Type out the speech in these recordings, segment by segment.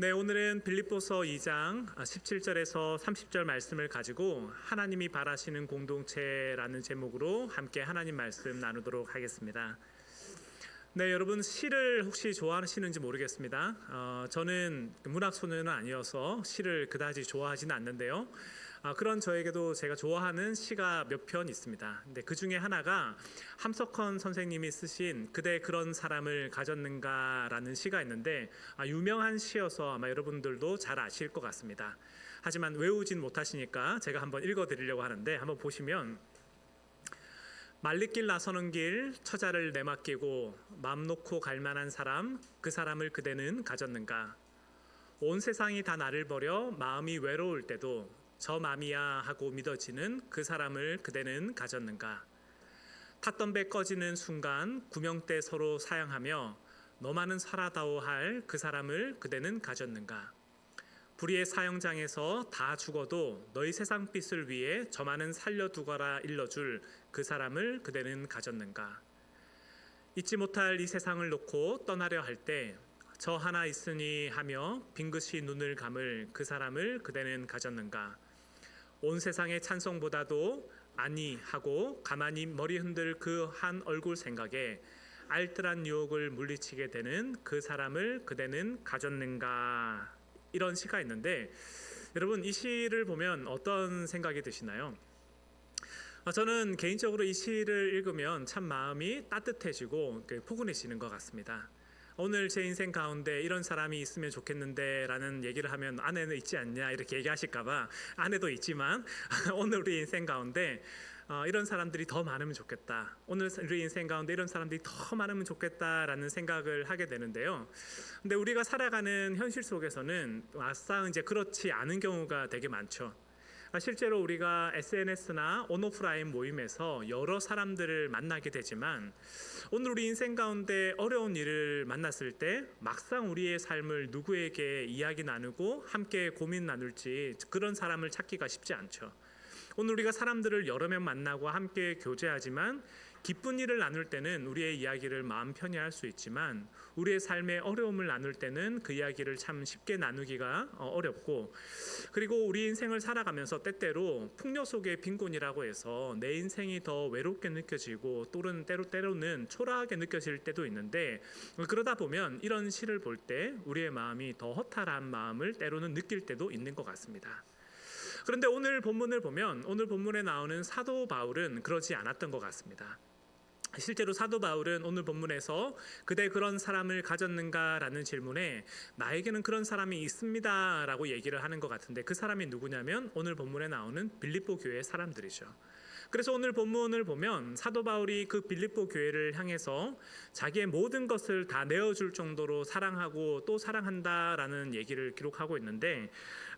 네, 오늘은 빌립보서 2장 17절에서 30절 말씀을 가지고 하나님이 바라시는 공동체라는 제목으로 함께 하나님 말씀 나누도록 하겠습니다. 네, 여러분 시를 혹시 좋아하시는지 모르겠습니다. 저는 문학 소녀는 아니어서 시를 그다지 좋아하지는 않는데요. 그런 저에게도 제가 좋아하는 시가 몇 편 있습니다. 근데 그 중에 하나가 함석헌 선생님이 쓰신 그대 그런 사람을 가졌는가라는 시가 있는데 유명한 시여서 아마 여러분들도 잘 아실 것 같습니다. 하지만 외우진 못하시니까 제가 한번 읽어드리려고 하는데 한번 보시면 말리길 나서는 길 처자를 내맡기고 맘 놓고 갈 만한 사람 그 사람을 그대는 가졌는가. 온 세상이 다 나를 버려 마음이 외로울 때도 저 맘이야 하고 믿어지는 그 사람을 그대는 가졌는가. 탔던 배 꺼지는 순간 구명대 서로 사양하며 너만은 살아다오 할 그 사람을 그대는 가졌는가. 불의의 사형장에서 다 죽어도 너희 세상 빛을 위해 저만은 살려두거라 일러줄 그 사람을 그대는 가졌는가. 잊지 못할 이 세상을 놓고 떠나려 할 때 저 하나 있으니 하며 빙긋이 눈을 감을 그 사람을 그대는 가졌는가. 온 세상의 찬송보다도 아니 하고 가만히 머리 흔들 그 한 얼굴 생각에 알뜰한 유혹을 물리치게 되는 그 사람을 그대는 가졌는가. 이런 시가 있는데 여러분 이 시를 보면 어떤 생각이 드시나요? 저는 개인적으로 이 시를 읽으면 참 마음이 따뜻해지고 포근해지는 것 같습니다. 오늘 제 인생 가운데 이런 사람이 있으면 좋겠는데 라는 얘기를 하면 아내는 있지 않냐 이렇게 얘기하실까봐 아내도 있지만 오늘 우리 인생 가운데 이런 사람들이 더 많으면 좋겠다. 오늘 우리 인생 가운데 이런 사람들이 더 많으면 좋겠다라는 생각을 하게 되는데요. 근데 우리가 살아가는 현실 속에서는 막상 이제 그렇지 않은 경우가 되게 많죠. 실제로 우리가 SNS나 온오프라인 모임에서 여러 사람들을 만나게 되지만 오늘 우리 인생 가운데 어려운 일을 만났을 때 막상 우리의 삶을 누구에게 이야기 나누고 함께 고민 나눌지 그런 사람을 찾기가 쉽지 않죠. 오늘 우리가 사람들을 여러 명 만나고 함께 교제하지만 기쁜 일을 나눌 때는 우리의 이야기를 마음 편히 할 수 있지만 우리의 삶의 어려움을 나눌 때는 그 이야기를 참 쉽게 나누기가 어렵고 그리고 우리 인생을 살아가면서 때때로 풍요 속의 빈곤이라고 해서 내 인생이 더 외롭게 느껴지고 또는 때로는 초라하게 느껴질 때도 있는데 그러다 보면 이런 시를 볼 때 우리의 마음이 더 허탈한 마음을 때로는 느낄 때도 있는 것 같습니다. 그런데 오늘 본문을 보면 오늘 본문에 나오는 사도 바울은 그러지 않았던 것 같습니다. 실제로 사도 바울은 오늘 본문에서 그대 그런 사람을 가졌는가 라는 질문에 나에게는 그런 사람이 있습니다 라고 얘기를 하는 것 같은데 그 사람이 누구냐면 오늘 본문에 나오는 빌립보 교회의 사람들이죠. 그래서 오늘 본문을 보면 사도 바울이 그 빌립보 교회를 향해서 자기의 모든 것을 다 내어줄 정도로 사랑하고 또 사랑한다라는 얘기를 기록하고 있는데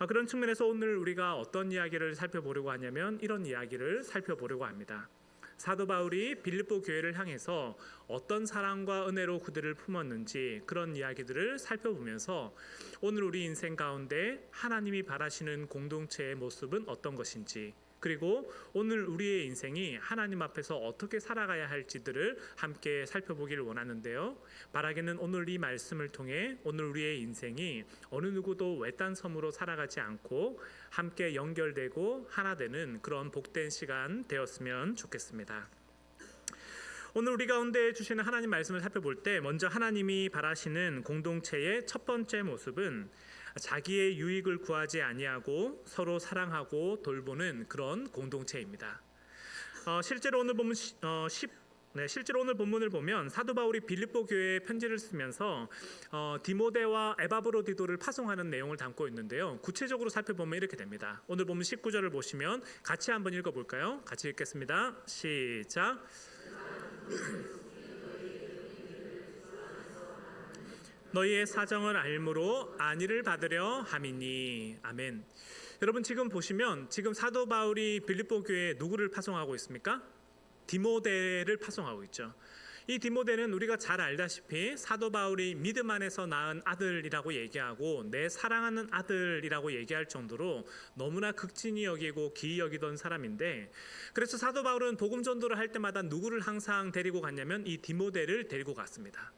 그런 측면에서 오늘 우리가 어떤 이야기를 살펴보려고 하냐면 이런 이야기를 살펴보려고 합니다. 사도 바울이 빌립보 교회를 향해서 어떤 사랑과 은혜로 그들을 품었는지 그런 이야기들을 살펴보면서 오늘 우리 인생 가운데 하나님이 바라시는 공동체의 모습은 어떤 것인지 그리고 오늘 우리의 인생이 하나님 앞에서 어떻게 살아가야 할지들을 함께 살펴보기를 원하는데요. 바라기는 오늘 이 말씀을 통해 오늘 우리의 인생이 어느 누구도 외딴 섬으로 살아가지 않고 함께 연결되고 하나 되는 그런 복된 시간 되었으면 좋겠습니다. 오늘 우리 가운데 주시는 하나님 말씀을 살펴볼 때 먼저 하나님이 바라시는 공동체의 첫 번째 모습은 자기의 유익을 구하지 아니하고 서로 사랑하고 돌보는 그런 공동체입니다. 실제로 오늘 본문을 보면 사도 바울이 빌립보 교회에 편지를 쓰면서 디모데와 에바브로디도를 파송하는 내용을 담고 있는데요. 구체적으로 살펴보면 이렇게 됩니다. 오늘 본문 19절을 보시면 같이 한번 읽어볼까요? 같이 읽겠습니다. 시작. 너희의 사정을 알므로 안위를 받으려 함이니. 아멘. 여러분 지금 보시면 지금 사도 바울이 빌립보 교회에 누구를 파송하고 있습니까? 디모데를 파송하고 있죠. 이 디모데는 우리가 잘 알다시피 사도 바울이 믿음 안에서 낳은 아들이라고 얘기하고 내 사랑하는 아들이라고 얘기할 정도로 너무나 극진히 여기고 기이 여기던 사람인데 그래서 사도 바울은 복음 전도를 할 때마다 누구를 항상 데리고 갔냐면 이 디모데를 데리고 갔습니다.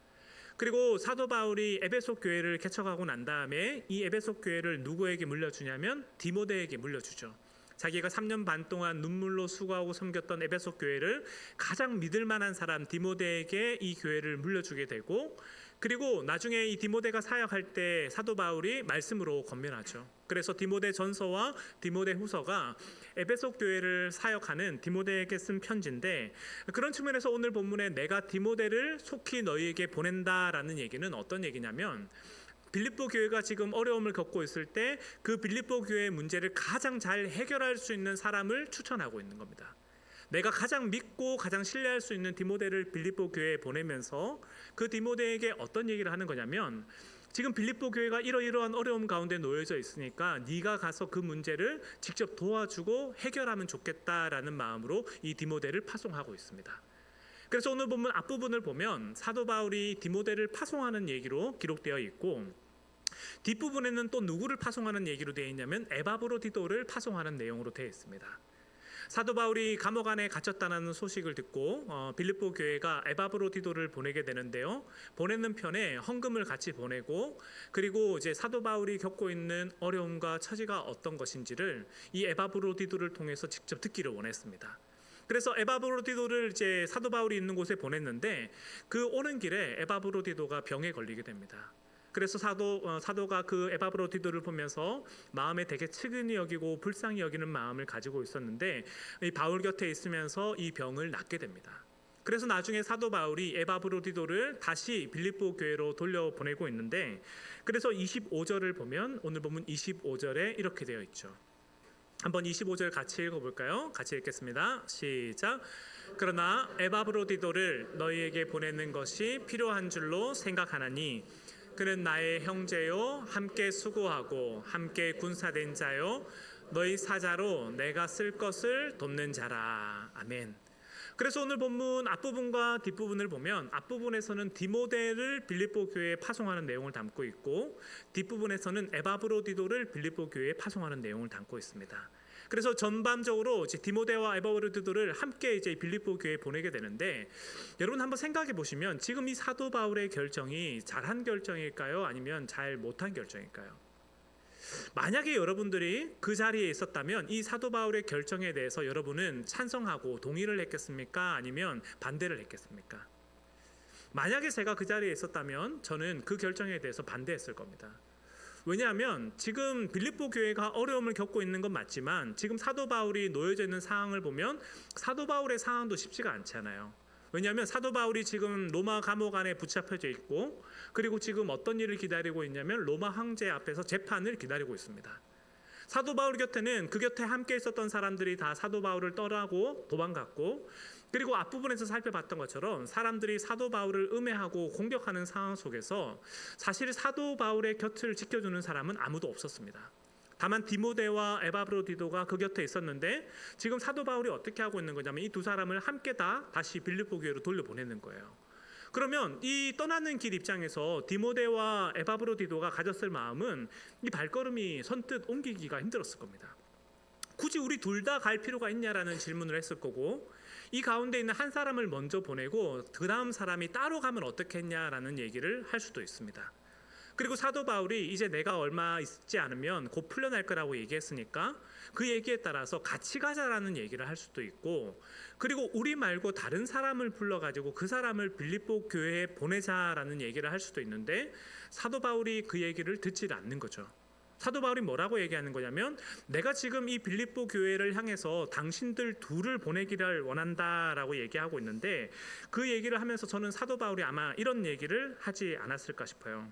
그리고 사도 바울이 에베소 교회를 개척하고 난 다음에 이 에베소 교회를 누구에게 물려주냐면 디모데에게 물려주죠. 자기가 3년 반 동안 눈물로 수고하고 섬겼던 에베소 교회를 가장 믿을 만한 사람 디모데에게 이 교회를 물려주게 되고, 그리고 나중에 이 디모데가 사역할 때 사도 바울이 말씀으로 권면하죠. 그래서 디모데 전서와 디모데 후서가 에베소 교회를 사역하는 디모데에게 쓴 편지인데, 그런 측면에서 오늘 본문에 내가 디모데를 속히 너희에게 보낸다라는 얘기는 어떤 얘기냐면, 빌립보 교회가 지금 어려움을 겪고 있을 때 그 빌립보 교회의 문제를 가장 잘 해결할 수 있는 사람을 추천하고 있는 겁니다. 내가 가장 믿고 가장 신뢰할 수 있는 디모데를 빌립보 교회에 보내면서 그 디모데에게 어떤 얘기를 하는 거냐면, 지금 빌립보 교회가 이러이러한 어려움 가운데 놓여져 있으니까 네가 가서 그 문제를 직접 도와주고 해결하면 좋겠다라는 마음으로 이 디모데를 파송하고 있습니다. 그래서 오늘 본문 앞부분을 보면 사도 바울이 디모데를 파송하는 얘기로 기록되어 있고, 뒷부분에는 또 누구를 파송하는 얘기로 되어 있냐면 에바브로디도를 파송하는 내용으로 되어 있습니다. 사도 바울이 감옥 안에 갇혔다는 소식을 듣고 빌립보 교회가 에바브로디도를 보내게 되는데요. 보내는 편에 헌금을 같이 보내고, 그리고 이제 사도 바울이 겪고 있는 어려움과 처지가 어떤 것인지를 이 에바브로디도를 통해서 직접 듣기를 원했습니다. 그래서 에바브로디도를 이제 사도 바울이 있는 곳에 보냈는데, 그 오는 길에 에바브로디도가 병에 걸리게 됩니다. 그래서 사도가 그 에바브로디도를 보면서 마음에 되게 측은히 여기고 불쌍히 여기는 마음을 가지고 있었는데, 이 바울 곁에 있으면서 이 병을 낫게 됩니다. 그래서 나중에 사도 바울이 에바브로디도를 다시 빌립보 교회로 돌려보내고 있는데, 그래서 25절을 보면 오늘 본문 25절에 이렇게 되어 있죠. 한번 25절 같이 읽어볼까요? 같이 읽겠습니다. 시작. 그러나 에바브로디도를 너희에게 보내는 것이 필요한 줄로 생각하나니 그는 나의 형제요 함께 수고하고 함께 군사된 자요 너희 사자로 내가 쓸 것을 돕는 자라. 아멘. 그래서 오늘 본문 앞부분과 뒷부분을 보면 앞부분에서는 디모데를 빌립보 교회에 파송하는 내용을 담고 있고, 뒷부분에서는 에바브로디도를 빌립보 교회에 파송하는 내용을 담고 있습니다. 그래서 전반적으로 이제 디모데와 에바브로디도를 함께 이제 빌립보 교회에 보내게 되는데, 여러분 한번 생각해 보시면 지금 이 사도 바울의 결정이 잘한 결정일까요? 아니면 잘 못한 결정일까요? 만약에 여러분들이 그 자리에 있었다면 이 사도 바울의 결정에 대해서 여러분은 찬성하고 동의를 했겠습니까? 아니면 반대를 했겠습니까? 만약에 제가 그 자리에 있었다면 저는 그 결정에 대해서 반대했을 겁니다. 왜냐하면 지금 빌립보 교회가 어려움을 겪고 있는 건 맞지만 지금 사도 바울이 놓여져 있는 상황을 보면 사도 바울의 상황도 쉽지가 않잖아요. 왜냐하면 사도 바울이 지금 로마 감옥 안에 붙잡혀져 있고, 그리고 지금 어떤 일을 기다리고 있냐면 로마 황제 앞에서 재판을 기다리고 있습니다. 사도 바울 곁에는 그 곁에 함께 있었던 사람들이 다 사도 바울을 떠나고 도망갔고, 그리고 앞부분에서 살펴봤던 것처럼 사람들이 사도 바울을 음해하고 공격하는 상황 속에서 사실 사도 바울의 곁을 지켜주는 사람은 아무도 없었습니다. 다만 디모데와 에바브로디도가 그 곁에 있었는데, 지금 사도 바울이 어떻게 하고 있는 거냐면 이 두 사람을 함께 다시 빌립보 교회로 돌려보내는 거예요. 그러면 이 떠나는 길 입장에서 디모데와 에바브로디도가 가졌을 마음은 이 발걸음이 선뜻 옮기기가 힘들었을 겁니다. 굳이 우리 둘 다 갈 필요가 있냐라는 질문을 했을 거고, 이 가운데 있는 한 사람을 먼저 보내고 그 다음 사람이 따로 가면 어떻겠냐라는 얘기를 할 수도 있습니다. 그리고 사도 바울이 이제 내가 얼마 있지 않으면 곧 풀려날 거라고 얘기했으니까 그 얘기에 따라서 같이 가자라는 얘기를 할 수도 있고, 그리고 우리 말고 다른 사람을 불러가지고 그 사람을 빌립보 교회에 보내자라는 얘기를 할 수도 있는데, 사도 바울이 그 얘기를 듣지 않는 거죠. 사도 바울이 뭐라고 얘기하는 거냐면, 내가 지금 이 빌립보 교회를 향해서 당신들 둘을 보내기를 원한다라고 얘기하고 있는데, 그 얘기를 하면서 저는 사도 바울이 아마 이런 얘기를 하지 않았을까 싶어요.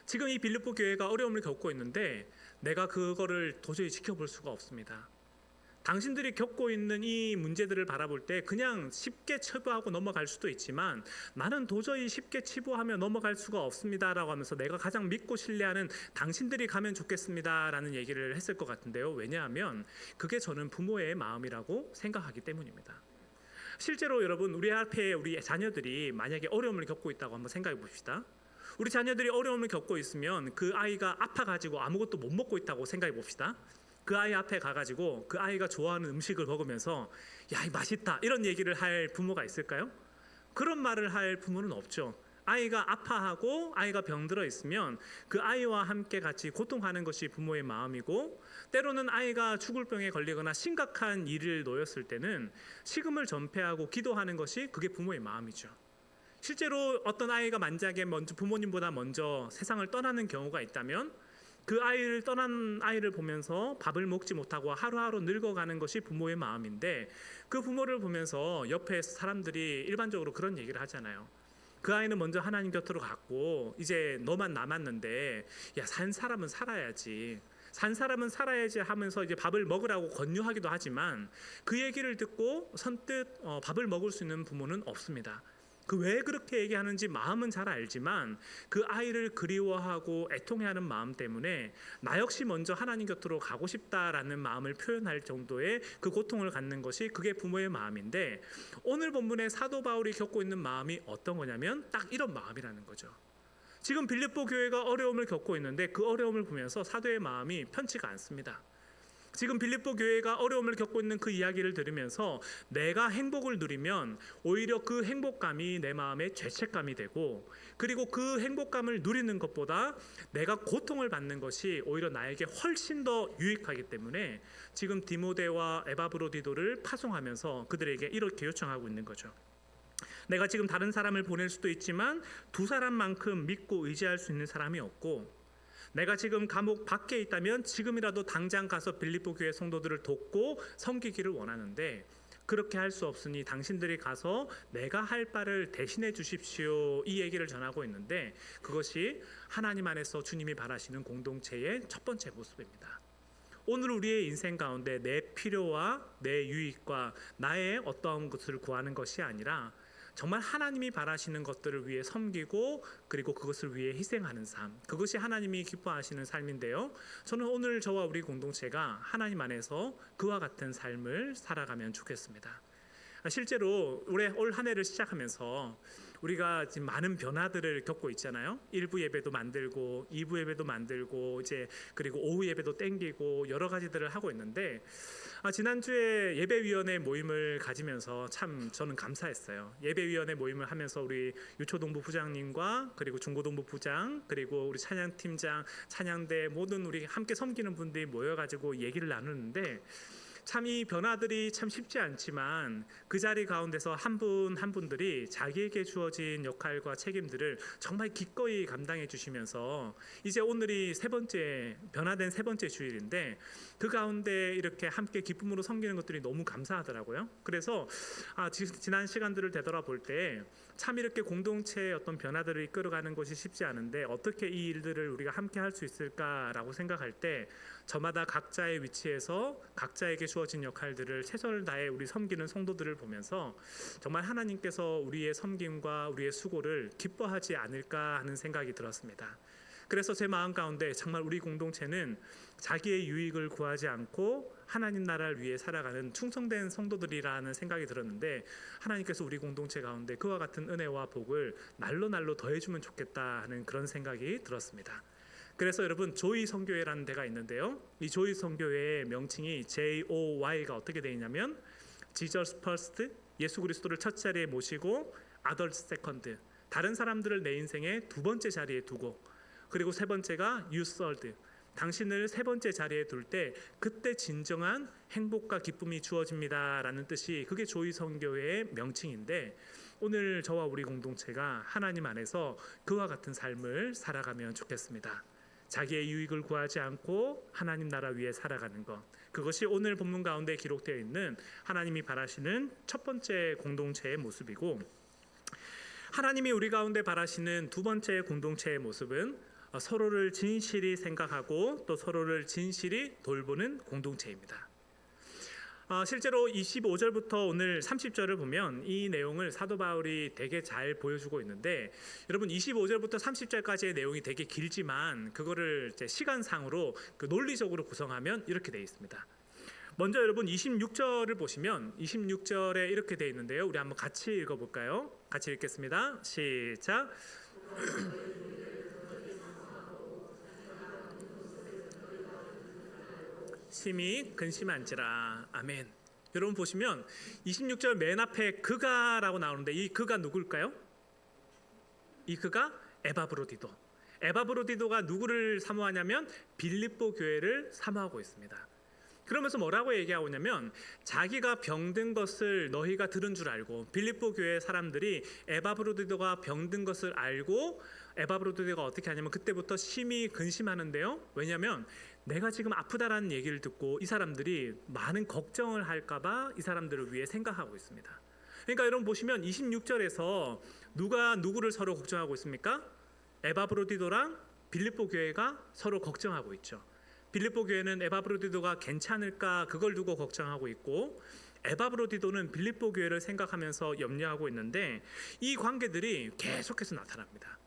지금 이 빌립보 교회가 어려움을 겪고 있는데 내가 그거를 도저히 지켜볼 수가 없습니다. 당신들이 겪고 있는 이 문제들을 바라볼 때 그냥 쉽게 치부하고 넘어갈 수도 있지만 나는 도저히 쉽게 치부하며 넘어갈 수가 없습니다라고 하면서 내가 가장 믿고 신뢰하는 당신들이 가면 좋겠습니다라는 얘기를 했을 것 같은데요. 왜냐하면 그게 저는 부모의 마음이라고 생각하기 때문입니다. 실제로 여러분, 우리 앞에 우리 자녀들이 만약에 어려움을 겪고 있다고 한번 생각해 봅시다. 우리 자녀들이 어려움을 겪고 있으면 그 아이가 아파가지고 아무것도 못 먹고 있다고 생각해 봅시다. 그 아이 앞에 가가지고 그 아이가 좋아하는 음식을 먹으면서 야, 이 맛있다 이런 얘기를 할 부모가 있을까요? 그런 말을 할 부모는 없죠. 아이가 아파하고 아이가 병들어 있으면 그 아이와 함께 같이 고통하는 것이 부모의 마음이고, 때로는 아이가 죽을 병에 걸리거나 심각한 일을 놓였을 때는 식음을 전폐하고 기도하는 것이 그게 부모의 마음이죠. 실제로 어떤 아이가 만약에 먼저 부모님보다 먼저 세상을 떠나는 경우가 있다면 그 아이를 떠난 아이를 보면서 밥을 먹지 못하고 하루하루 늙어가는 것이 부모의 마음인데, 그 부모를 보면서 옆에 사람들이 일반적으로 그런 얘기를 하잖아요. 그 아이는 먼저 하나님 곁으로 갔고 이제 너만 남았는데, 야, 산 사람은 살아야지, 산 사람은 살아야지 하면서 이제 밥을 먹으라고 권유하기도 하지만, 그 얘기를 듣고 선뜻 밥을 먹을 수 있는 부모는 없습니다. 그 왜 그렇게 얘기하는지 마음은 잘 알지만 그 아이를 그리워하고 애통해하는 마음 때문에 나 역시 먼저 하나님 곁으로 가고 싶다라는 마음을 표현할 정도의 그 고통을 갖는 것이 그게 부모의 마음인데, 오늘 본문의 사도 바울이 겪고 있는 마음이 어떤 거냐면 딱 이런 마음이라는 거죠. 지금 빌립보 교회가 어려움을 겪고 있는데 그 어려움을 보면서 사도의 마음이 편치가 않습니다. 지금 빌립보 교회가 어려움을 겪고 있는 그 이야기를 들으면서 내가 행복을 누리면 오히려 그 행복감이 내 마음에 죄책감이 되고, 그리고 그 행복감을 누리는 것보다 내가 고통을 받는 것이 오히려 나에게 훨씬 더 유익하기 때문에 지금 디모데와 에바브로디도를 파송하면서 그들에게 이렇게 요청하고 있는 거죠. 내가 지금 다른 사람을 보낼 수도 있지만 두 사람만큼 믿고 의지할 수 있는 사람이 없고, 내가 지금 감옥 밖에 있다면 지금이라도 당장 가서 빌립보 교회 성도들을 돕고 섬기기를 원하는데 그렇게 할 수 없으니 당신들이 가서 내가 할 바를 대신해 주십시오, 이 얘기를 전하고 있는데, 그것이 하나님 안에서 주님이 바라시는 공동체의 첫 번째 모습입니다. 오늘 우리의 인생 가운데 내 필요와 내 유익과 나의 어떤 것을 구하는 것이 아니라 정말 하나님이 바라시는 것들을 위해 섬기고 그리고 그것을 위해 희생하는 삶, 그것이 하나님이 기뻐하시는 삶인데요, 저는 오늘 저와 우리 공동체가 하나님 안에서 그와 같은 삶을 살아가면 좋겠습니다. 실제로 올 한 해를 시작하면서 우리가 지금 많은 변화들을 겪고 있잖아요. 1부 예배도 만들고 2부 예배도 만들고 이제 그리고 오후 예배도 땡기고 여러 가지들을 하고 있는데, 지난주에 예배위원회 모임을 가지면서 참 저는 감사했어요. 예배위원회 모임을 하면서 우리 유초동부 부장님과 그리고 중고동부 부장 그리고 우리 찬양팀장, 찬양대 모든 우리 함께 섬기는 분들이 모여가지고 얘기를 나누는데, 참 이 변화들이 참 쉽지 않지만 그 자리 가운데서 한 분 한 분들이 자기에게 주어진 역할과 책임들을 정말 기꺼이 감당해 주시면서 이제 오늘이 변화된 세 번째 주일인데, 그 가운데 이렇게 함께 기쁨으로 섬기는 것들이 너무 감사하더라고요. 그래서 지난 시간들을 되돌아볼 때 참 이렇게 공동체의 어떤 변화들을 이끌어가는 것이 쉽지 않은데 어떻게 이 일들을 우리가 함께 할 수 있을까라고 생각할 때, 저마다 각자의 위치에서 각자에게 주어진 역할들을 최선을 다해 우리 섬기는 성도들을 보면서 정말 하나님께서 우리의 섬김과 우리의 수고를 기뻐하지 않을까 하는 생각이 들었습니다. 그래서 제 마음 가운데 정말 우리 공동체는 자기의 유익을 구하지 않고 하나님 나라를 위해 살아가는 충성된 성도들이라는 생각이 들었는데, 하나님께서 우리 공동체 가운데 그와 같은 은혜와 복을 날로 더해주면 좋겠다 하는 그런 생각이 들었습니다. 그래서 여러분, 조이 성교회라는 데가 있는데요, 이 조이 성교회의 명칭이 JOY가 어떻게 되어 있냐면 Jesus First, 예수 그리스도를 첫 자리에 모시고 Others Second, 다른 사람들을 내 인생의 두 번째 자리에 두고, 그리고 세 번째가 You Third, 당신을 세 번째 자리에 둘 때 그때 진정한 행복과 기쁨이 주어집니다라는 뜻이 그게 조이 성교회의 명칭인데, 오늘 저와 우리 공동체가 하나님 안에서 그와 같은 삶을 살아가면 좋겠습니다. 자기의 유익을 구하지 않고 하나님 나라 위에 살아가는 것, 그것이 오늘 본문 가운데 기록되어 있는 하나님이 바라시는 첫 번째 공동체의 모습이고, 하나님이 우리 가운데 바라시는 두 번째 공동체의 모습은 서로를 진실히 생각하고 또 서로를 진실히 돌보는 공동체입니다. 실제로 25절부터 오늘 30절을 보면 이 내용을 사도 바울이 되게 잘 보여주고 있는데, 여러분 25절부터 30절까지의 내용이 되게 길지만 그거를 이제 시간상으로 논리적으로 구성하면 이렇게 되어 있습니다. 먼저 여러분 26절을 보시면 26절에 이렇게 되어 있는데요, 우리 한번 같이 읽어볼까요? 같이 읽겠습니다. 시작. 심히 근심한지라. 아멘. 여러분 보시면 26절 맨 앞에 그가라고 나오는데 이 그가 누굴까요? 이 그가 에바브로디도. 에바브로디도가 누구를 사모하냐면 빌립보 교회를 사모하고 있습니다. 그러면서 뭐라고 얘기하고 있냐면 자기가 병든 것을 너희가 들은 줄 알고, 빌립보 교회 사람들이 에바브로디도가 병든 것을 알고 에바브로디도가 어떻게 하냐면 그때부터 심히 근심하는데요. 왜냐하면 내가 지금 아프다라는 얘기를 듣고 이 사람들이 많은 걱정을 할까봐 이 사람들을 위해 생각하고 있습니다. 그러니까 여러분 보시면 26절에서 누가 누구를 서로 걱정하고 있습니까? 에바브로디도랑 빌립보 교회가 서로 걱정하고 있죠. 빌립보 교회는 에바브로디도가 괜찮을까 그걸 두고 걱정하고 있고, 에바브로디도는 빌립보 교회를 생각하면서 염려하고 있는데 이 관계들이 계속해서 나타납니다.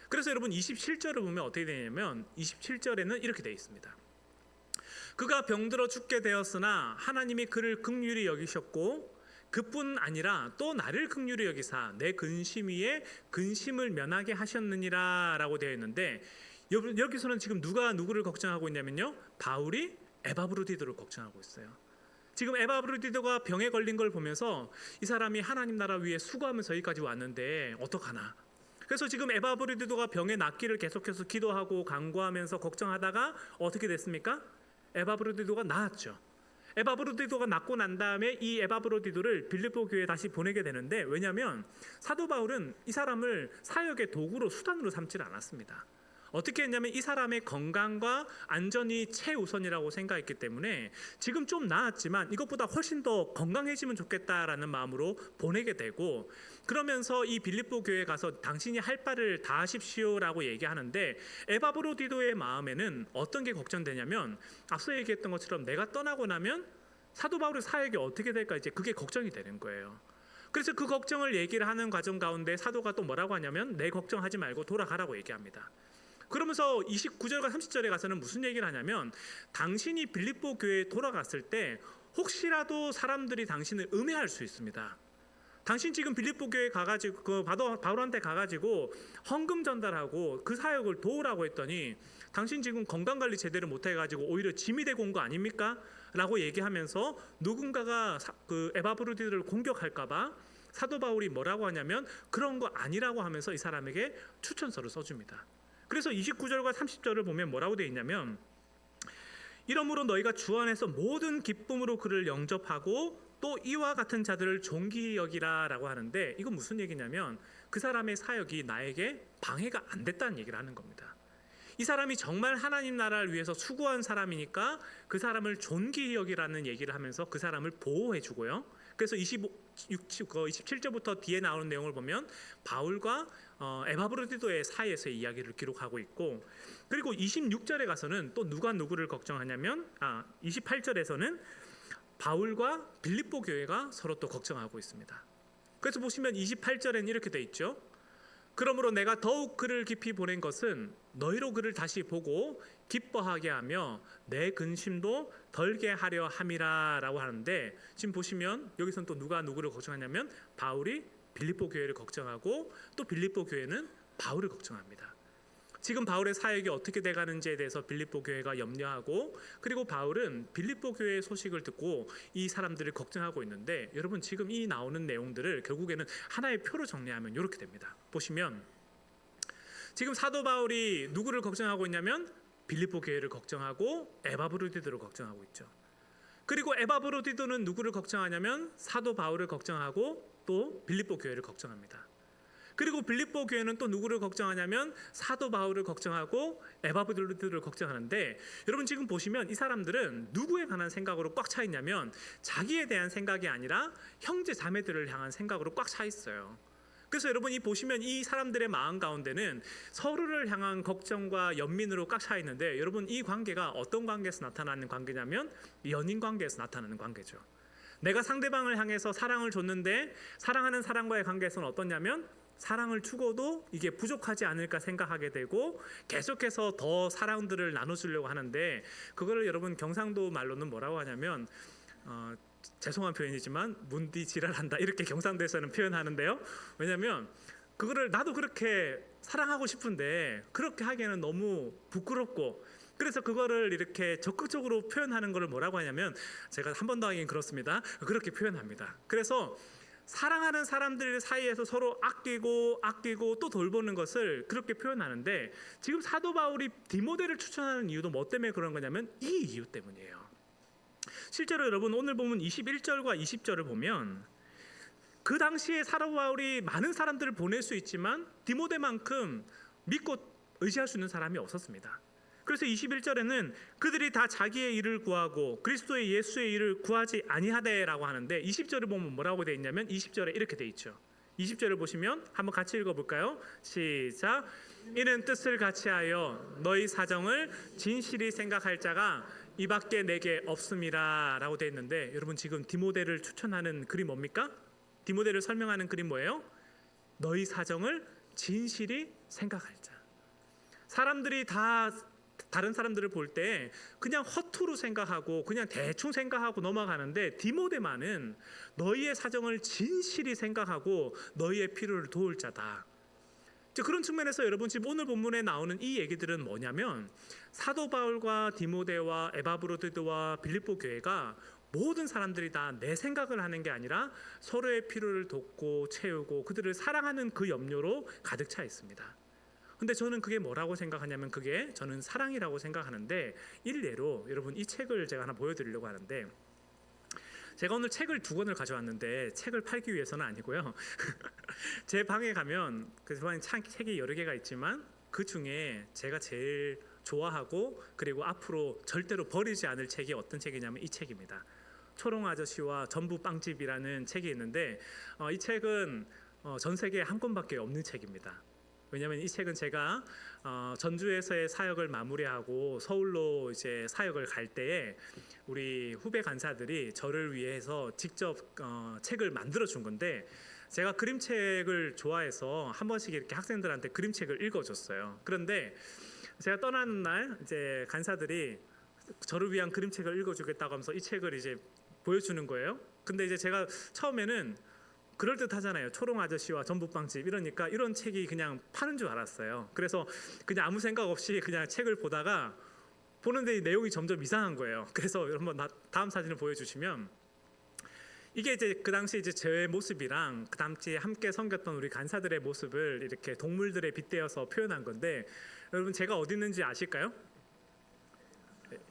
그래서 여러분 27절을 보면 어떻게 되냐면 27절에는 이렇게 되어 있습니다. 그가 병들어 죽게 되었으나 하나님이 그를 긍휼히 여기셨고 그뿐 아니라 또 나를 긍휼히 여기사 내 근심 위에 근심을 면하게 하셨느니라 라고 되어 있는데, 여기서는 지금 누가 누구를 걱정하고 있냐면요, 바울이 에바브로디도를 걱정하고 있어요. 지금 에바브로디도가 병에 걸린 걸 보면서 이 사람이 하나님 나라 위에 수고하면서 여기까지 왔는데 어떡하나. 그래서 지금 에바브로디도가 병에 낫기를 계속해서 기도하고 간구하면서 걱정하다가 어떻게 됐습니까? 에바브로디도가 나았죠. 에바브로디도가 낫고 난 다음에 이 에바브로디도를 빌립보 교회에 다시 보내게 되는데, 왜냐하면 사도 바울은 이 사람을 사역의 도구로 수단으로 삼지 않았습니다. 어떻게 했냐면 이 사람의 건강과 안전이 최우선이라고 생각했기 때문에 지금 좀 나았지만 이것보다 훨씬 더 건강해지면 좋겠다라는 마음으로 보내게 되고, 그러면서 이 빌립보 교회에 가서 당신이 할 바를 다 하십시오라고 얘기하는데, 에바브로디도의 마음에는 어떤 게 걱정되냐면 앞서 얘기했던 것처럼 내가 떠나고 나면 사도 바울의 사역이 어떻게 될까, 이제 그게 걱정이 되는 거예요. 그래서 그 걱정을 얘기를 하는 과정 가운데 사도가 또 뭐라고 하냐면 내 걱정하지 말고 돌아가라고 얘기합니다. 그러면서 29절과 30절에 가서는 무슨 얘기를 하냐면 당신이 빌립보 교회에 돌아갔을 때 혹시라도 사람들이 당신을 음해할 수 있습니다. 당신 지금 빌립보 교회에 가가지고 그 바울한테 가가지고 헌금 전달하고 그 사역을 도우라고 했더니 당신 지금 건강관리 제대로 못해가지고 오히려 짐이 되고 온 거 아닙니까? 라고 얘기하면서 누군가가 그 에바브로디도를 공격할까봐 사도 바울이 뭐라고 하냐면 그런 거 아니라고 하면서 이 사람에게 추천서를 써줍니다. 그래서 29절과 30절을 보면 뭐라고 되어 있냐면, 이러므로 너희가 주 안에서 모든 기쁨으로 그를 영접하고 또 이와 같은 자들을 존귀히 여기라 라고 하는데, 이건 무슨 얘기냐면 그 사람의 사역이 나에게 방해가 안 됐다는 얘기를 하는 겁니다. 이 사람이 정말 하나님 나라를 위해서 수고한 사람이니까 그 사람을 존귀히 여기라는 얘기를 하면서 그 사람을 보호해 주고요. 그래서 27절부터 뒤에 나오는 내용을 보면 바울과 에바브로디도의 사이에서의 이야기를 기록하고 있고, 그리고 26절에 가서는 또 누가 누구를 걱정하냐면 28절에서는 바울과 빌립보 교회가 서로 또 걱정하고 있습니다. 그래서 보시면 28절에는 이렇게 돼 있죠. 그러므로 내가 더욱 그를 깊이 보낸 것은 너희로 그를 다시 보고 기뻐하게 하며 내 근심도 덜게 하려 함이라 라고 하는데, 지금 보시면 여기서는 또 누가 누구를 걱정하냐면 바울이 빌립보 교회를 걱정하고 또 빌립보 교회는 바울을 걱정합니다. 지금 바울의 사역이 어떻게 돼가는지에 대해서 빌립보 교회가 염려하고, 그리고 바울은 빌립보 교회의 소식을 듣고 이 사람들을 걱정하고 있는데, 여러분 지금 이 나오는 내용들을 결국에는 하나의 표로 정리하면 이렇게 됩니다. 보시면 지금 사도 바울이 누구를 걱정하고 있냐면 빌립보 교회를 걱정하고 에바브로디도를 걱정하고 있죠. 그리고 에바브로디도는 누구를 걱정하냐면 사도 바울을 걱정하고 또 빌립보 교회를 걱정합니다. 그리고 빌립보 교회는 또 누구를 걱정하냐면 사도 바울을 걱정하고 에바브로디도를 걱정하는데, 여러분 지금 보시면 이 사람들은 누구에 관한 생각으로 꽉 차 있냐면 자기에 대한 생각이 아니라 형제 자매들을 향한 생각으로 꽉 차 있어요. 그래서 여러분이 보시면 이 사람들의 마음 가운데는 서로를 향한 걱정과 연민으로 꽉 차 있는데, 여러분 이 관계가 어떤 관계에서 나타나는 관계냐면 연인 관계에서 나타나는 관계죠. 내가 상대방을 향해서 사랑을 줬는데 사랑하는 사람과의 관계에서는 어떠냐면 사랑을 주고도 이게 부족하지 않을까 생각하게 되고 계속해서 더 사랑들을 나눠주려고 하는데, 그거를 여러분 경상도 말로는 뭐라고 하냐면 죄송한 표현이지만 문디 지랄한다 이렇게 경상도에서는 표현하는데요. 왜냐하면 그거를 나도 그렇게 사랑하고 싶은데 그렇게 하기에는 너무 부끄럽고, 그래서 그거를 이렇게 적극적으로 표현하는 거를 뭐라고 하냐면, 제가 한 번 더 하긴 그렇습니다. 그렇게 표현합니다. 그래서 사랑하는 사람들 사이에서 서로 아끼고 또 돌보는 것을 그렇게 표현하는데, 지금 사도 바울이 디모데를 추천하는 이유도 뭐 때문에 그런 거냐면 이 이유 때문이에요. 실제로 여러분 오늘 보면 21절과 20절을 보면 그 당시에 사도 바울이 많은 사람들을 보낼 수 있지만 디모데만큼 믿고 의지할 수 있는 사람이 없었습니다. 그래서 21절에는 그들이 다 자기의 일을 구하고 그리스도의 예수의 일을 구하지 아니하되라고 하는데, 20절을 보면 뭐라고 되어 있냐면 20절에 이렇게 되어 있죠. 20절을 보시면 한번 같이 읽어볼까요? 시작. 이는 뜻을 같이하여 너희 사정을 진실히 생각할 자가 이밖에 내게 없음이라 라고 되어 있는데, 여러분 지금 디모데를 추천하는 글이 뭡니까? 디모데를 설명하는 글이 뭐예요? 너희 사정을 진실히 생각할 자. 사람들이 다 다른 사람들을 볼 때 그냥 허투루 생각하고 그냥 대충 생각하고 넘어가는데, 디모데만은 너희의 사정을 진실히 생각하고 너희의 필요를 도울 자다. 그런 측면에서 여러분 지금 오늘 본문에 나오는 이 얘기들은 뭐냐면, 사도 바울과 디모데와 에바브로드와 빌립보 교회가 모든 사람들이 다 내 생각을 하는 게 아니라 서로의 필요를 돕고 채우고 그들을 사랑하는 그 염려로 가득 차 있습니다. 근데 저는 그게 뭐라고 생각하냐면, 그게 저는 사랑이라고 생각하는데, 일례로 여러분 이 책을 제가 하나 보여드리려고 하는데, 제가 오늘 책을 2권을 가져왔는데 책을 팔기 위해서는 아니고요. 제 방에 가면 그 방에 책이 여러 개가 있지만 그 중에 제가 제일 좋아하고 그리고 앞으로 절대로 버리지 않을 책이 어떤 책이냐면 이 책입니다. 초롱 아저씨와 전부 빵집이라는 책이 있는데, 이 책은 전 세계에 한 권밖에 없는 책입니다. 왜냐하면 이 책은 제가 전주에서의 사역을 마무리하고 서울로 이제 사역을 갈 때에 우리 후배 간사들이 저를 위해서 직접 책을 만들어 준 건데, 제가 그림책을 좋아해서 한 번씩 이렇게 학생들한테 그림책을 읽어줬어요. 그런데 제가 떠나는 날 이제 간사들이 저를 위한 그림책을 읽어주겠다고 하면서 이 책을 이제 보여주는 거예요. 근데 이제 제가 처음에는 그럴듯하잖아요. 초롱 아저씨와 전부빵집 이러니까 이런 책이 그냥 파는 줄 알았어요. 그래서 그냥 아무 생각 없이 그냥 책을 보다가 보는데 이 내용이 점점 이상한 거예요. 그래서 여러분 다음 사진을 보여주시면, 이게 이제 그 당시 이제 제 모습이랑 그 당시에 함께 섬겼던 우리 간사들의 모습을 이렇게 동물들에 빗대어서 표현한 건데, 여러분 제가 어디 있는지 아실까요?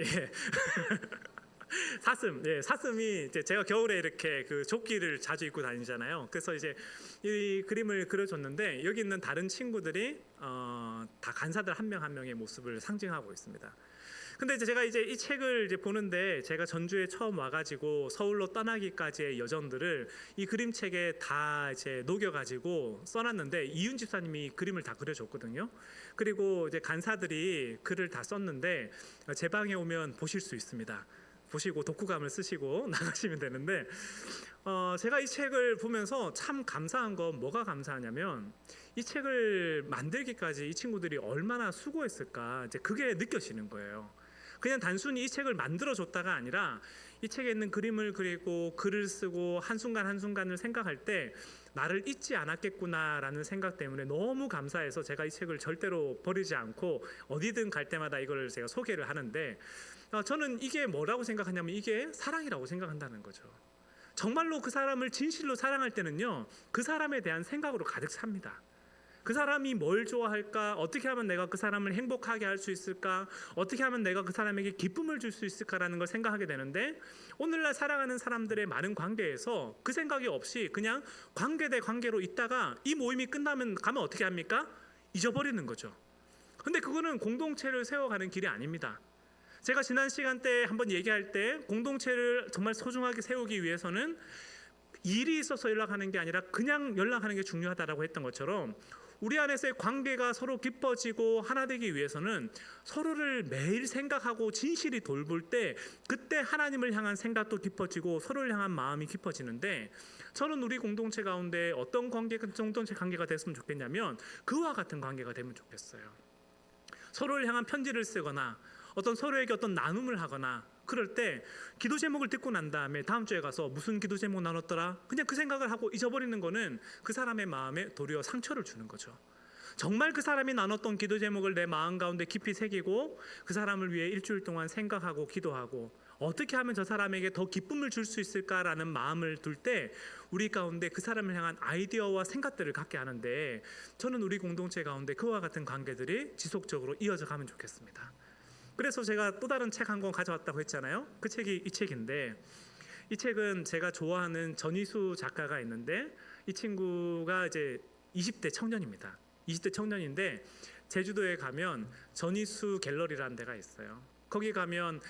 예. 사슴, 사슴이 이제 제가 겨울에 이렇게 그 조끼를 자주 입고 다니잖아요. 그래서 이제 이 그림을 그려줬는데, 여기 있는 다른 친구들이 다 간사들 한 명 한 명의 모습을 상징하고 있습니다. 근데 이제 제가 이제 이 책을 이제 보는데, 제가 전주에 처음 와가지고 서울로 떠나기까지의 여정들을 이 그림책에 다 이제 녹여가지고 써놨는데, 이윤 집사님이 그림을 다 그려줬거든요. 그리고 이제 간사들이 글을 다 썼는데 제 방에 오면 보실 수 있습니다. 보시고 독후감을 쓰시고 나가시면 되는데, 제가 이 책을 보면서 참 감사한 건 뭐가 감사하냐면, 이 책을 만들기까지 이 친구들이 얼마나 수고했을까, 이제 그게 느껴지는 거예요. 그냥 단순히 이 책을 만들어줬다가 아니라 이 책에 있는 그림을 그리고 글을 쓰고 한순간 한순간을 생각할 때 나를 잊지 않았겠구나라는 생각 때문에 너무 감사해서 제가 이 책을 절대로 버리지 않고 어디든 갈 때마다 이걸 제가 소개를 하는데, 저는 이게 뭐라고 생각하냐면 이게 사랑이라고 생각한다는 거죠. 정말로 그 사람을 진실로 사랑할 때는요, 그 사람에 대한 생각으로 가득 찹니다. 그 사람이 뭘 좋아할까? 어떻게 하면 내가 그 사람을 행복하게 할 수 있을까? 어떻게 하면 내가 그 사람에게 기쁨을 줄 수 있을까라는 걸 생각하게 되는데, 오늘날 사랑하는 사람들의 많은 관계에서 그 생각이 없이 그냥 관계 대 관계로 있다가 이 모임이 가면 어떻게 합니까? 잊어버리는 거죠. 근데 그거는 공동체를 세워가는 길이 아닙니다. 제가 지난 시간 때 한번 얘기할 때, 공동체를 정말 소중하게 세우기 위해서는 일이 있어서 연락하는 게 아니라 그냥 연락하는 게 중요하다라고 했던 것처럼, 우리 안에서의 관계가 서로 깊어지고 하나 되기 위해서는 서로를 매일 생각하고 진실히 돌볼 때, 그때 하나님을 향한 생각도 깊어지고 서로를 향한 마음이 깊어지는데, 저는 우리 공동체 가운데 어떤 공동체 관계가 됐으면 좋겠냐면 그와 같은 관계가 되면 좋겠어요. 서로를 향한 편지를 쓰거나 어떤 서로에게 어떤 나눔을 하거나 그럴 때 기도 제목을 듣고 난 다음에 다음 주에 가서 무슨 기도 제목 나눴더라? 그냥 그 생각을 하고 잊어버리는 거는 그 사람의 마음에 도리어 상처를 주는 거죠. 정말 그 사람이 나눴던 기도 제목을 내 마음 가운데 깊이 새기고 그 사람을 위해 일주일 동안 생각하고 기도하고 어떻게 하면 저 사람에게 더 기쁨을 줄 수 있을까라는 마음을 둘 때 우리 가운데 그 사람을 향한 아이디어와 생각들을 갖게 하는데, 저는 우리 공동체 가운데 그와 같은 관계들이 지속적으로 이어져 가면 좋겠습니다. 그래서 제가 또 다른 책 한 권 가져왔다고 했잖아요. 그 책이 이 책인데, 이 책은 제가 좋아하는 전희수 작가가 있는데, 이 친구가 이제 20대 청년입니다. 20대 청년인데 제주도에 가면 전희수 갤러리라는 데가 있어요. 거기 가면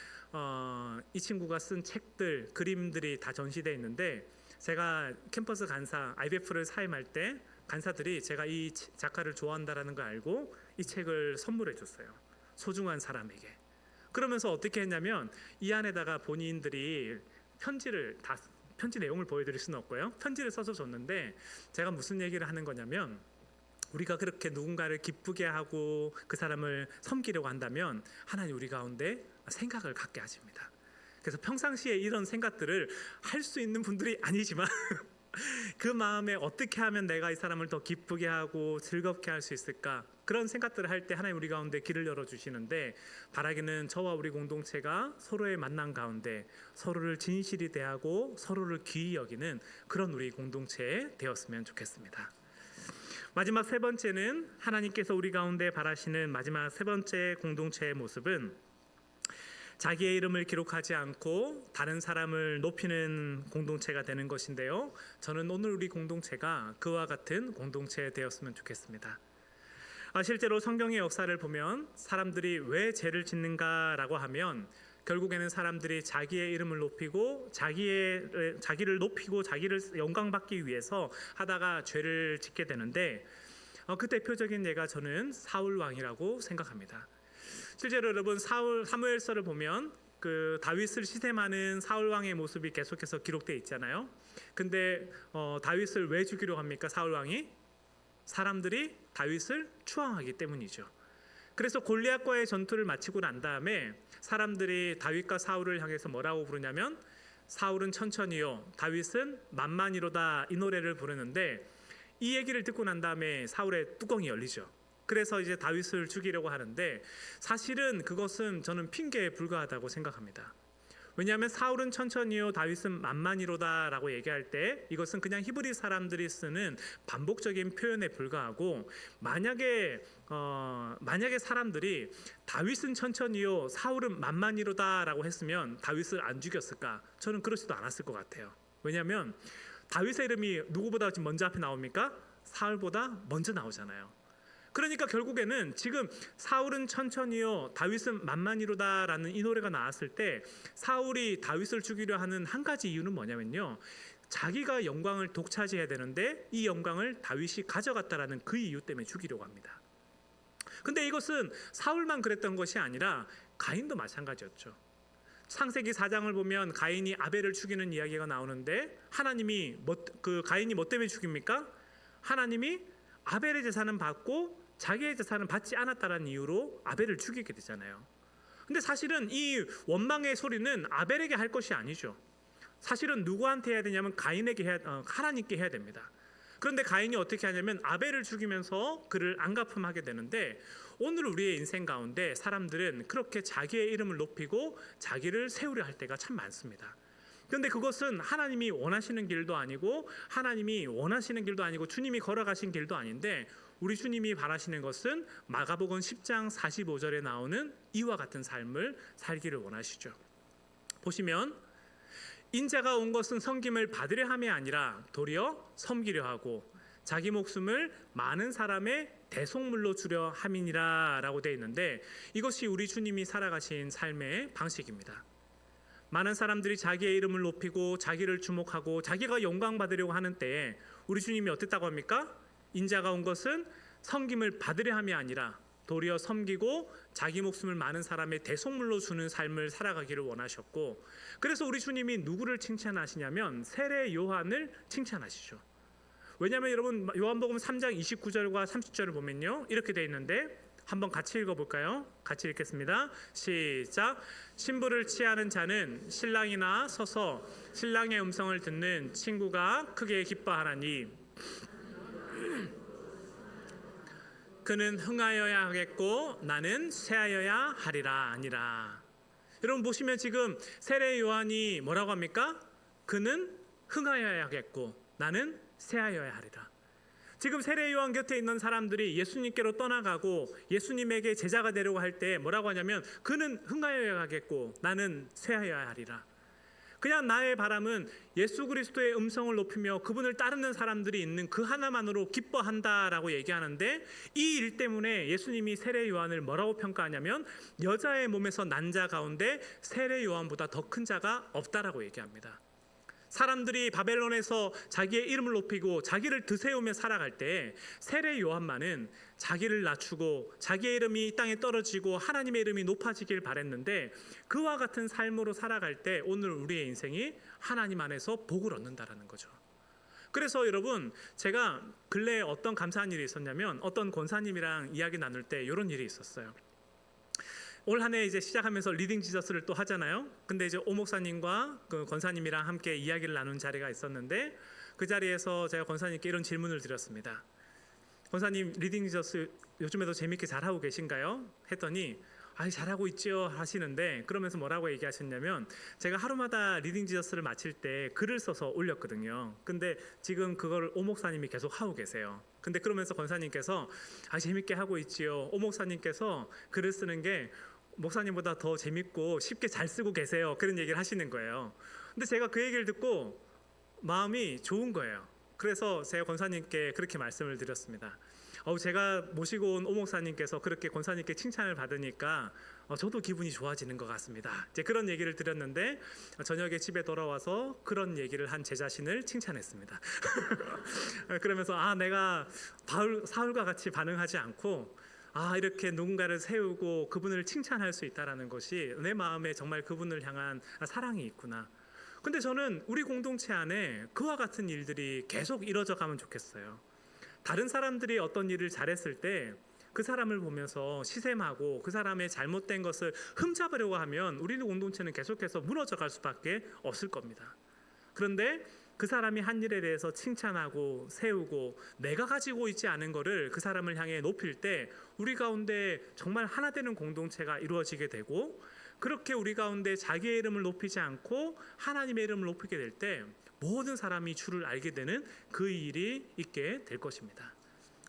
이 친구가 쓴 책들, 그림들이 다 전시되어 있는데, 제가 캠퍼스 간사 IBF를 사임할 때 간사들이 제가 이 작가를 좋아한다라는 걸 알고 이 책을 선물해 줬어요. 소중한 사람에게. 그러면서 어떻게 했냐면 이 안에다가 본인들이 편지 내용을 보여드릴 수는 없고요. 편지를 써서 줬는데, 제가 무슨 얘기를 하는 거냐면, 우리가 그렇게 누군가를 기쁘게 하고 그 사람을 섬기려고 한다면 하나님 우리 가운데 생각을 갖게 하십니다. 그래서 평상시에 이런 생각들을 할 수 있는 분들이 아니지만 그 마음에 어떻게 하면 내가 이 사람을 더 기쁘게 하고 즐겁게 할 수 있을까, 그런 생각들을 할 때 하나님 우리 가운데 길을 열어주시는데, 바라기는 저와 우리 공동체가 서로의 만남 가운데 서로를 진실히 대하고 서로를 귀히 여기는 그런 우리 공동체 되었으면 좋겠습니다. 마지막 세 번째는, 하나님께서 우리 가운데 바라시는 마지막 세 번째 공동체의 모습은 자기의 이름을 기록하지 않고 다른 사람을 높이는 공동체가 되는 것인데요, 저는 오늘 우리 공동체가 그와 같은 공동체 되었으면 좋겠습니다. 실제로 성경의 역사를 보면 사람들이 왜 죄를 짓는가라고 하면 결국에는 사람들이 자기의 이름을 높이고 자기를 높이고 자기를 영광받기 위해서 하다가 죄를 짓게 되는데, 그 대표적인 예가 저는 사울 왕이라고 생각합니다. 실제로 여러분 사무엘서를 보면 그 다윗을 시샘하는 사울 왕의 모습이 계속해서 기록되어 있잖아요. 근데 다윗을 왜 죽이려 합니까? 사울 왕이 사람들이 다윗을 추앙하기 때문이죠. 그래서 골리앗과의 전투를 마치고 난 다음에 사람들이 다윗과 사울을 향해서 뭐라고 부르냐면, 사울은 천천히요 다윗은 만만히로다, 이 노래를 부르는데, 이 얘기를 듣고 난 다음에 사울의 뚜껑이 열리죠. 그래서 이제 다윗을 죽이려고 하는데, 사실은 그것은 저는 핑계에 불과하다고 생각합니다. 왜냐하면 사울은 천천히요 다윗은 만만히로다 라고 얘기할 때 이것은 그냥 히브리 사람들이 쓰는 반복적인 표현에 불과하고, 만약에 사람들이 다윗은 천천히요 사울은 만만히로다 라고 했으면 다윗을 안 죽였을까? 저는 그렇지도 않았을 것 같아요. 왜냐하면 다윗의 이름이 누구보다 먼저 앞에 나옵니까? 사울보다 먼저 나오잖아요. 그러니까 결국에는 지금 사울은 천천히요 다윗은 만만히로다라는 이 노래가 나왔을 때 사울이 다윗을 죽이려 하는 한 가지 이유는 뭐냐면요, 자기가 영광을 독차지해야 되는데 이 영광을 다윗이 가져갔다라는 그 이유 때문에 죽이려고 합니다. 근데 이것은 사울만 그랬던 것이 아니라 가인도 마찬가지였죠. 창세기 4장을 보면 가인이 아벨을 죽이는 이야기가 나오는데, 하나님이 가인이 뭐 때문에 죽입니까? 하나님이 아벨의 제사는 받고 자기의 제사는 받지 않았다는 이유로 아벨을 죽이게 되잖아요. 근데 사실은 이 원망의 소리는 아벨에게 할 것이 아니죠. 사실은 누구한테 해야 되냐면 하나님께 해야 됩니다. 그런데 가인이 어떻게 하냐면 아벨을 죽이면서 그를 안가품하게 되는데, 오늘 우리의 인생 가운데 사람들은 그렇게 자기의 이름을 높이고 자기를 세우려 할 때가 참 많습니다. 그런데 그것은 하나님이 원하시는 길도 아니고 주님이 걸어가신 길도 아닌데, 우리 주님이 바라시는 것은 마가복음 10장 45절에 나오는 이와 같은 삶을 살기를 원하시죠. 보시면, 인자가 온 것은 섬김을 받으려 함이 아니라 도리어 섬기려 하고 자기 목숨을 많은 사람의 대속물로 주려 함이니라 라고 되어 있는데, 이것이 우리 주님이 살아가신 삶의 방식입니다. 많은 사람들이 자기의 이름을 높이고 자기를 주목하고 자기가 영광 받으려고 하는 때에 우리 주님이 어땠다고 합니까? 인자가 온 것은 섬김을 받으려 함이 아니라 도리어 섬기고 자기 목숨을 많은 사람의 대속물로 주는 삶을 살아가기를 원하셨고, 그래서 우리 주님이 누구를 칭찬하시냐면 세례 요한을 칭찬하시죠. 왜냐하면 여러분 요한복음 3장 29절과 30절을 보면요 이렇게 되어 있는데, 한번 같이 읽어볼까요? 같이 읽겠습니다. 시작. 신부를 취하는 자는 신랑이나 서서 신랑의 음성을 듣는 친구가 크게 기뻐하나니 그는 흥하여야 하겠고 나는 쇠하여야 하리라 아니라. 여러분 보시면 지금 세례 요한이 뭐라고 합니까? 그는 흥하여야 하겠고 나는 쇠하여야 하리라. 지금 세례 요한 곁에 있는 사람들이 예수님께로 떠나가고 예수님에게 제자가 되려고 할 때 뭐라고 하냐면 그는 흥하여야 하겠고 나는 쇠하여야 하리라. 그냥 나의 바람은 예수 그리스도의 음성을 높이며 그분을 따르는 사람들이 있는 그 하나만으로 기뻐한다라고 얘기하는데, 이 일 때문에 예수님이 세례 요한을 뭐라고 평가하냐면 여자의 몸에서 난 자 가운데 세례 요한보다 더 큰 자가 없다라고 얘기합니다. 사람들이 바벨론에서 자기의 이름을 높이고 자기를 드세우며 살아갈 때 세례 요한만은 자기를 낮추고 자기의 이름이 이 땅에 떨어지고 하나님의 이름이 높아지길 바랬는데, 그와 같은 삶으로 살아갈 때 오늘 우리의 인생이 하나님 안에서 복을 얻는다라는 거죠. 그래서 여러분, 제가 근래에 어떤 감사한 일이 있었냐면 어떤 권사님이랑 이야기 나눌 때 이런 일이 있었어요. 올 한 해 이제 시작하면서 리딩 지저스를 또 하잖아요. 근데 이제 오 목사님과 그 권사님이랑 함께 이야기를 나눈 자리가 있었는데, 그 자리에서 제가 권사님께 이런 질문을 드렸습니다. 권사님, 리딩 지저스 요즘에도 재밌게 잘하고 계신가요? 했더니 잘하고 있죠 하시는데, 그러면서 뭐라고 얘기하셨냐면, 제가 하루마다 리딩 지저스를 마칠 때 글을 써서 올렸거든요. 근데 지금 그걸 오 목사님이 계속 하고 계세요. 근데 그러면서 권사님께서 재밌게 하고 있지요. 오 목사님께서 글을 쓰는 게 목사님보다 더 재밌고 쉽게 잘 쓰고 계세요. 그런 얘기를 하시는 거예요. 근데 제가 그 얘기를 듣고 마음이 좋은 거예요. 그래서 제가 권사님께 그렇게 말씀을 드렸습니다. 제가 모시고 온 오 목사님께서 그렇게 권사님께 칭찬을 받으니까 저도 기분이 좋아지는 것 같습니다. 이제 그런 얘기를 드렸는데, 저녁에 집에 돌아와서 그런 얘기를 한 제 자신을 칭찬했습니다. 그러면서 내가 사울과 같이 반응하지 않고 이렇게 누군가를 세우고 그분을 칭찬할 수 있다라는 것이 내 마음에 정말 그분을 향한 사랑이 있구나. 근데 저는 우리 공동체 안에 그와 같은 일들이 계속 이뤄져 가면 좋겠어요. 다른 사람들이 어떤 일을 잘했을 때 그 사람을 보면서 시샘하고 그 사람의 잘못된 것을 흠잡으려고 하면 우리 공동체는 계속해서 무너져 갈 수밖에 없을 겁니다. 그런데 그 사람이 한 일에 대해서 칭찬하고 세우고 내가 가지고 있지 않은 것을 그 사람을 향해 높일 때 우리 가운데 정말 하나 되는 공동체가 이루어지게 되고, 그렇게 우리 가운데 자기의 이름을 높이지 않고 하나님의 이름을 높이게 될 때 모든 사람이 주를 알게 되는 그 일이 있게 될 것입니다.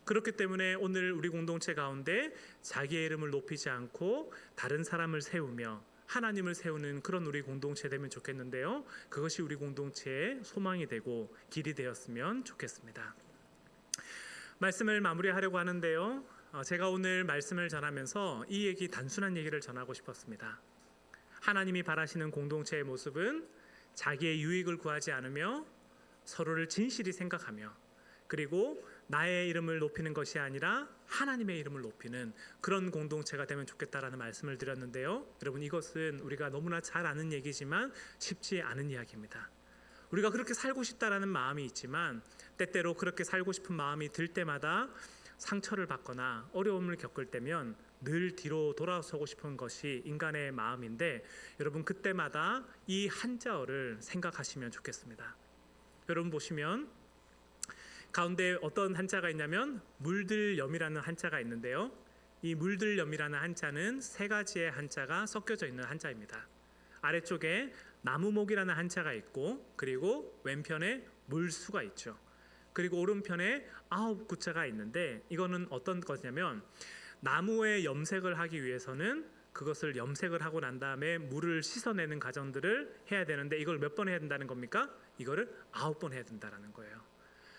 그렇기 때문에 오늘 우리 공동체 가운데 자기의 이름을 높이지 않고 다른 사람을 세우며 하나님을 세우는 그런 우리 공동체 되면 좋겠는데요. 그것이 우리 공동체의 소망이 되고 길이 되었으면 좋겠습니다. 말씀을 마무리하려고 하는데요. 제가 오늘 말씀을 전하면서 이 얘기, 단순한 얘기를 전하고 싶었습니다. 하나님이 바라시는 공동체의 모습은 자기의 유익을 구하지 않으며 서로를 진실히 생각하며, 그리고 나의 이름을 높이는 것이 아니라 하나님의 이름을 높이는 그런 공동체가 되면 좋겠다라는 말씀을 드렸는데요. 여러분, 이것은 우리가 너무나 잘 아는 얘기지만 쉽지 않은 이야기입니다. 우리가 그렇게 살고 싶다라는 마음이 있지만 때때로 그렇게 살고 싶은 마음이 들 때마다 상처를 받거나 어려움을 겪을 때면 늘 뒤로 돌아서고 싶은 것이 인간의 마음인데, 여러분 그때마다 이 한자어를 생각하시면 좋겠습니다. 여러분 보시면 가운데 어떤 한자가 있냐면 물들염이라는 한자가 있는데요. 이 물들염이라는 한자는 세 가지의 한자가 섞여져 있는 한자입니다. 아래쪽에 나무목이라는 한자가 있고, 그리고 왼편에 물수가 있죠. 그리고 오른편에 9구자가 있는데, 이거는 어떤 것이냐면 나무에 염색을 하기 위해서는 그것을 염색을 하고 난 다음에 물을 씻어내는 과정들을 해야 되는데, 이걸 몇 번 해야 된다는 겁니까? 이거를 9번 해야 된다는 거예요.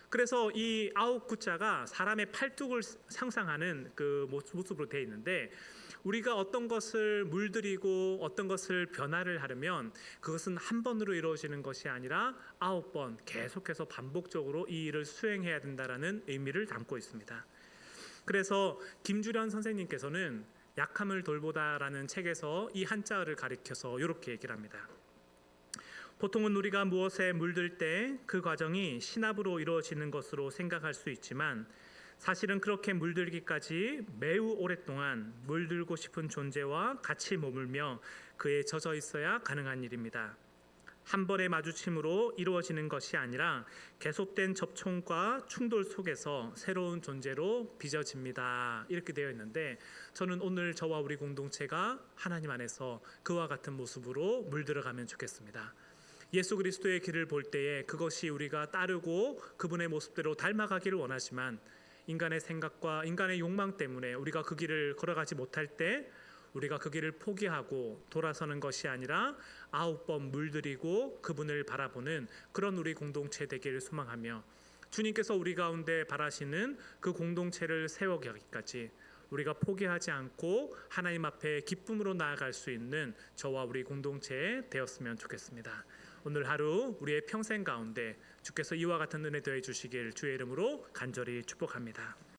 그래서 이 9구자가 사람의 팔뚝을 상상하는 그 모습으로 되어 있는데, 우리가 어떤 것을 물들이고 어떤 것을 변화를 하려면 그것은 한 번으로 이루어지는 것이 아니라 9번 계속해서 반복적으로 이 일을 수행해야 된다라는 의미를 담고 있습니다. 그래서 김주련 선생님께서는 약함을 돌보다라는 책에서 이 한자어를 가리켜서 이렇게 얘기를 합니다. 보통은 우리가 무엇에 물들 때 그 과정이 신압으로 이루어지는 것으로 생각할 수 있지만, 사실은 그렇게 물들기까지 매우 오랫동안 물들고 싶은 존재와 같이 머물며 그에 젖어 있어야 가능한 일입니다. 한 번의 마주침으로 이루어지는 것이 아니라 계속된 접촉과 충돌 속에서 새로운 존재로 빚어집니다. 이렇게 되어 있는데 저는 오늘 저와 우리 공동체가 하나님 안에서 그와 같은 모습으로 물들어가면 좋겠습니다. 예수 그리스도의 길을 볼 때에 그것이 우리가 따르고 그분의 모습대로 닮아가기를 원하지만 인간의 생각과 인간의 욕망 때문에 우리가 그 길을 걸어가지 못할 때 우리가 그 길을 포기하고 돌아서는 것이 아니라 9번 물들이고 그분을 바라보는 그런 우리 공동체 되기를 소망하며 주님께서 우리 가운데 바라시는 그 공동체를 세워가기까지 우리가 포기하지 않고 하나님 앞에 기쁨으로 나아갈 수 있는 저와 우리 공동체 되었으면 좋겠습니다. 오늘 하루 우리의 평생 가운데 주께서 이와 같은 은혜 더해 주시길 주의 이름으로 간절히 축복합니다.